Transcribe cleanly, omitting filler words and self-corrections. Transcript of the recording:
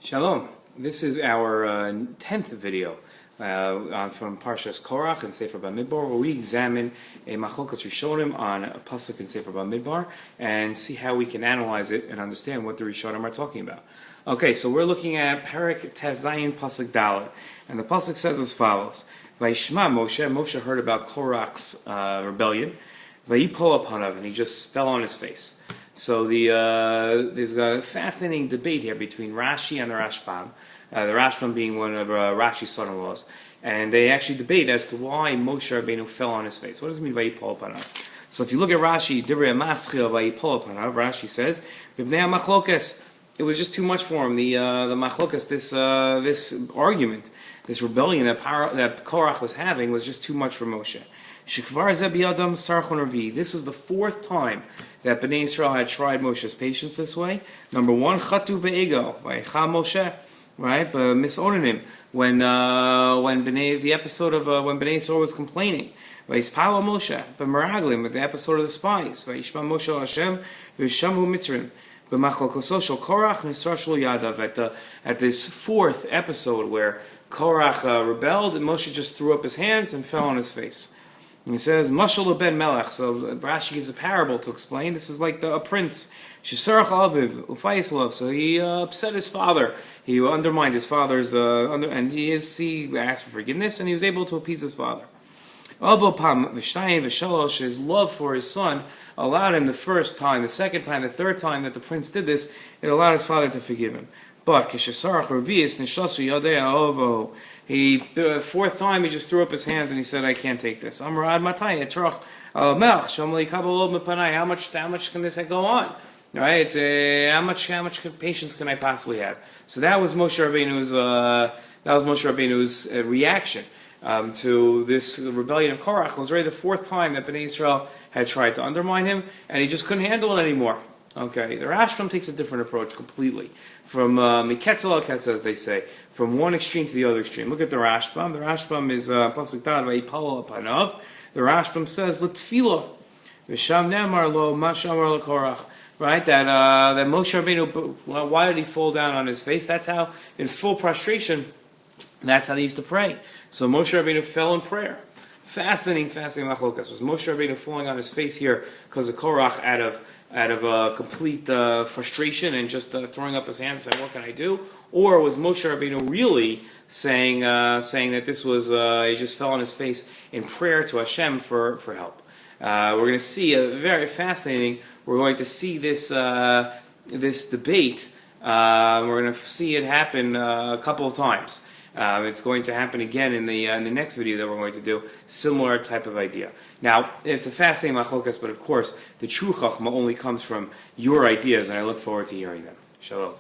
Shalom. This is our 10th video from Parshas Korach and Sefer Bamidbar, where we examine a machlokas Rishonim on a pasuk in Sefer Bamidbar and see how we can analyze it and understand what the Rishonim are talking about. Okay, so we're looking at Perek Tezayin pasuk Dalet, and the pasuk says as follows: Vayishma Moshe heard about Korach's rebellion. Vayipol upanav, and he just fell on his face. So there's a fascinating debate here between Rashi and the Rashban, the Rashban being one of Rashi's son-in-laws, and they actually debate as to why Moshe Rabbeinu fell on his face. What does it mean vayipol upanav? So if you look at Rashi, Divrei Maschil vayipol upanav, Rashi says, B'bnei machlokas, it was just too much for him. The machlokas, this argument, this rebellion that Korach was having was just too much for Moshe. This was the fourth time that Bnei Israel had tried Moshe's patience this way. Number one, chatu be'ego, vaycha Moshe, right? But misonanim, when the episode of when Bnei Israel was complaining, vayspalo Moshe, but meraglim, at the episode of the spies, vayishma Moshe Hashem, v'shamu mitzrim, b'machlokoso shel Korach nisra shel yadav. At this fourth episode where Korach rebelled, and Moshe just threw up his hands and fell on his face. And he says, Mashal ben Melech. So Rashi gives a parable to explain. This is like a prince. Shesarach aviv ufayis love. So he upset his father. He undermined his father's and he asked for forgiveness, and he was able to appease his father. Avopam v'shtayim v'shalosh. His love for his son allowed him the first time, the second time, the third time that the prince did this, it allowed his father to forgive him. But k'shesarach revius nishasu yadei avoh. The fourth time, he just threw up his hands and he said, "I can't take this." How much can this go on? Right? It's how much patience can I possibly have? So that was Moshe Rabbeinu's reaction to this rebellion of Korach. It was already the fourth time that Bnei Israel had tried to undermine him, and he just couldn't handle it anymore. Okay, the Rashban takes a different approach completely. From miketzel al ketzel, as they say, from one extreme to the other extreme. Look at the Rashban. The Rashban is pasuk dad vayipol upanav. The Rashban says l'tfilo v'sham nemar lo mashamar lekorach. Right, that Moshe Rabbeinu, why did he fall down on his face? That's how, in full prostration, that's how they used to pray. So Moshe Rabbeinu fell in prayer. Fascinating machlokas. Was Moshe Rabbeinu falling on his face here because of Korach out of complete frustration and just throwing up his hands and saying, "What can I do?" Or was Moshe Rabbeinu really saying that this was he just fell on his face in prayer to Hashem for help? We're going to see a very fascinating. We're going to see this debate. We're going to see it happen a couple of times. It's going to happen again in the next video that we're going to do. Similar type of idea. Now, it's a fascinating machlokas, but of course, the true chachma only comes from your ideas, and I look forward to hearing them. Shalom.